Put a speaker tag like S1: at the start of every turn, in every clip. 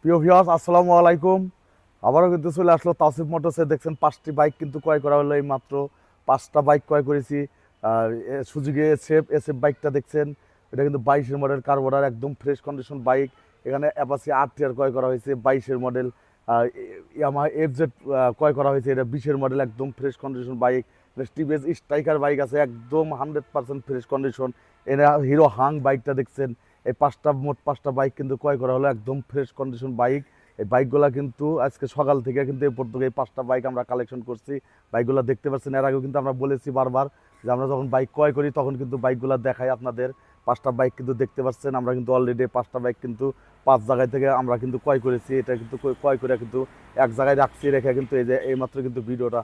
S1: প্রিয় ভিউয়ার্স, আসসালামু আলাইকুম। আবারও কিন্তু চলে আসলো তাওসিফ মোটরসে। দেখছেন 5টি বাইক কিন্তু ক্রয় করা হলো এই মাত্র। 5টা বাইক ক্রয় করেছি। আর সুজুকি এসএফ বাইকটা দেখছেন, এটা কিন্তু 22-এর মডেল কার্বোরেটর, একদম ফ্রেশ কন্ডিশন বাইক। এখানে অ্যাপাচি আর ক্রয় করা হয়েছে 22-এর মডেল। ইয়ামাহা এফজেড ক্রয় করা হয়েছে, এটা 20-এর মডেল, একদম fresh condition bike. TVS striker bike আছে, একদম 100% ফ্রেশ কন্ডিশন। এরা হিরো হাং বাইকটা দেখছেন। এই মোট পাঁচটা বাইক কিন্তু ক্রয় করা হলো, একদম ফ্রেশ কন্ডিশন বাইক। এই বাইকগুলো কিন্তু আজকে সকাল থেকে কিন্তু এই পর্যন্ত এই 5টা বাইক আমরা কালেকশন করছি। বাইকগুলো দেখতে পাচ্ছেন, এর আগেও কিন্তু আমরা বলেছি বারবার যে আমরা যখন বাইক ক্রয় করি তখন কিন্তু বাইকগুলো দেখাই আপনাদের। 5টা বাইক কিন্তু দেখতে পাচ্ছেন, আমরা কিন্তু অলরেডি 5টা বাইক কিন্তু 5 জায়গায় থেকে আমরা কিন্তু ক্রয় করেছি। এটা কিন্তু ক্রয় করে কিন্তু এক জায়গায় রাখছি, রেখে কিন্তু এই যে এইমাত্র কিন্তু ভিডিওটা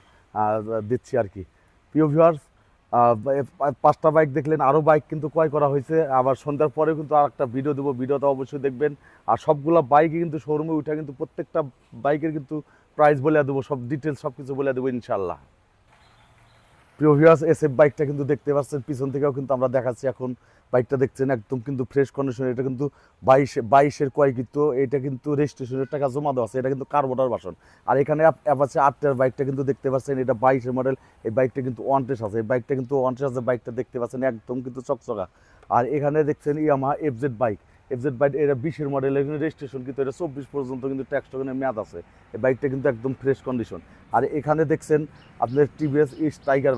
S1: দিচ্ছি আর কি। প্রিয় ভিউয়ার্স, 5টা বাইক দেখলেন, আরও বাইক কিন্তু ক্রয় করা হয়েছে। আবার সন্ধ্যার পরেও কিন্তু আর একটা ভিডিও দেবো, ভিডিওটা অবশ্যই দেখবেন। আর সবগুলো বাইকই কিন্তু শোরুমে উঠে কিন্তু প্রত্যেকটা বাইকের কিন্তু প্রাইস বলে দেবো, সব ডিটেলস সব কিছু বলে দেবো ইনশাল্লাহ। প্রিয় ভিউয়ার্স, এসএফ বাইকটা কিন্তু দেখতে পাচ্ছেন, পিছন থেকেও কিন্তু আমরা দেখাচ্ছি। এখন বাইকটা দেখছেন একদম কিন্তু ফ্রেশ কন্ডিশন। এটা কিন্তু 22-এর ক্রয়, কিন্তু এটা কিন্তু রেজিস্ট্রেশনের টাকা জমা দেওয়া আছে। এটা কিন্তু কার্বোরেটর ভার্সন। আর এখানে অ্যাপাচি আর বাইকটা কিন্তু দেখতে পাচ্ছেন, এটা 22-এর মডেল। এই বাইকটা কিন্তু ওয়ান্টেস আছে, এই বাইকটা কিন্তু ওয়ান্টেস আছে। বাইকটা দেখতে পাচ্ছেন একদম কিন্তু চকচকা। আর এখানে দেখছেন ইয়ামাহা এফজেড বাইক, এটা 20-এর মডেল। এখানে রেজিস্ট্রেশন কিন্তু এটা 24 পর্যন্ত কিন্তু ট্যাক্স টোকেনের মেয়াদ আছে। এই বাইকটা কিন্তু একদম ফ্রেশ কন্ডিশন। আর এখানে দেখছেন আপনার টিভিএস স্ট্রাইকার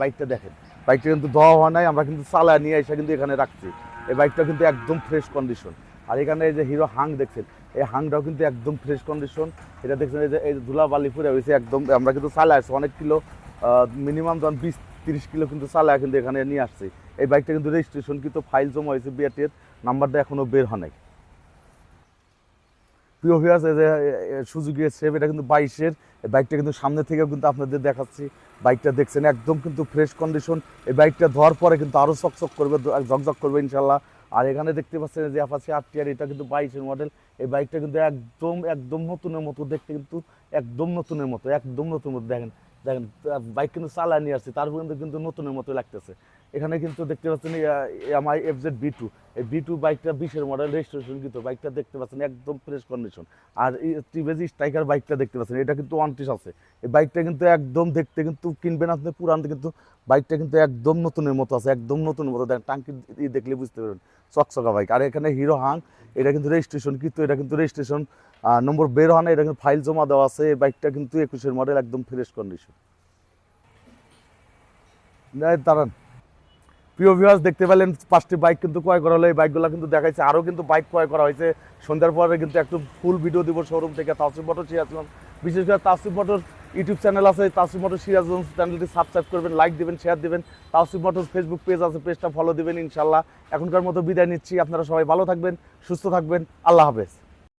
S1: বাইকটা দেখেন। বাইকটা কিন্তু ধোয়া হওয়া নাই, আমরা কিন্তু চালায় নিয়ে এসে কিন্তু এখানে রাখছি। এই বাইকটা কিন্তু একদম ফ্রেশ কন্ডিশন। আর এখানে এই যে হিরো হাং দেখছেন, এই হাংটাও কিন্তু একদম ফ্রেশ কন্ডিশন। এটা দেখছেন এই যে ধুলাবালি পুরে হয়েছে একদম। আমরা কিন্তু চালায় আসছি অনেক কিলো, মিনিমাম যখন 20-30 কিলো কিন্তু চালায় কিন্তু এখানে নিয়ে আসছি। এই বাইকটা কিন্তু রেজিস্ট্রেশন কিন্তু ফাইল জমা হয়েছে, বিআরটির নাম্বারটা এখনও বের হয় নাই। প্রিয় ভিউয়ার্স, এই যে সুজুকি সেভ, এটা কিন্তু 22-এর। এই বাইকটা কিন্তু সামনে থেকেও কিন্তু আপনাদের দেখাচ্ছি। বাইকটা দেখছেন একদম কিন্তু ফ্রেশ কন্ডিশন। এই বাইকটা ধোয়ার পরে কিন্তু আরও চকচক করবে, ঝকঝক করবে ইনশাল্লাহ। আর এখানে দেখতে পাচ্ছেন যে অ্যাপাচি আর, এটা কিন্তু 22-এর মডেল। এই বাইকটা কিন্তু একদম একদম নতুনের মতো দেখতে, কিন্তু একদম নতুনের মতো, একদম নতুন মতো। দেখেন দেখেন, বাইক কিন্তু চালায় নিয়ে আসছে, তারপর কিন্তু নতুনের মতো লাগতেছে। এখানে কিন্তু দেখতে পাচ্ছেন এমআই এফজেড বি টু। এই বি টু বাইকটা 20-এর মডেল, রেজিস্ট্রেশন কিন্তু। বাইকটা দেখতে পাচ্ছেন একদম ফ্রেশ কন্ডিশন। আর এই টিভিএস স্ট্রাইকার বাইকটা দেখতে পাচ্ছেন, এটা কিন্তু ওয়ান্টেস আছে। এই বাইকটা কিন্তু একদম দেখতে কিন্তু কিনবেন আপনি পুরান, কিন্তু বাইকটা কিন্তু একদম নতুনের মতো আছে, একদম নতুনের মতো। দেখেন টাঙ্কি দেখলে বুঝতে পারবেন, চকচকা বাইক। আর এখানে হিরো হাং, এটা কিন্তু রেজিস্ট্রেশন, কিন্তু এটা কিন্তু রেজিস্ট্রেশন নম্বর বের হয় না, এটা কিন্তু ফাইল জমা দেওয়া আছে। এই বাইকটা কিন্তু 21-এর মডেল, একদম ফ্রেশ কন্ডিশন। দাঁড়ান, প্রিয় ভিউয়ার্স, দেখতে পেলেন 5টি বাইক কিন্তু ক্রয় করা হলো। এই বাইকগুলো কিন্তু দেখাইছে, আরও কিন্তু বাইক ক্রয় করা হয়েছে। সন্ধ্যার পরে কিন্তু একটু ফুল ভিডিও দিব শোরুম থেকে। তাওসিফ মোটর সিরাজগঞ্জ, বিশেষ করে তাওসিফ মোটর ইউটিউব চ্যানেল আছে, তাওসিফ মোটর সিরাজগঞ্জ চ্যানেলটি সাবস্ক্রাইব করবেন, লাইক দিবেন, শেয়ার দিবেন। তাওসিফ মোটর ফেসবুক পেজ আছে, পেজটা ফলো দিবেন ইনশাল্লাহ। এখনকার মতো বিদায় নিচ্ছি, আপনারা সবাই ভালো থাকবেন, সুস্থ থাকবেন, আল্লাহ হাফেজ।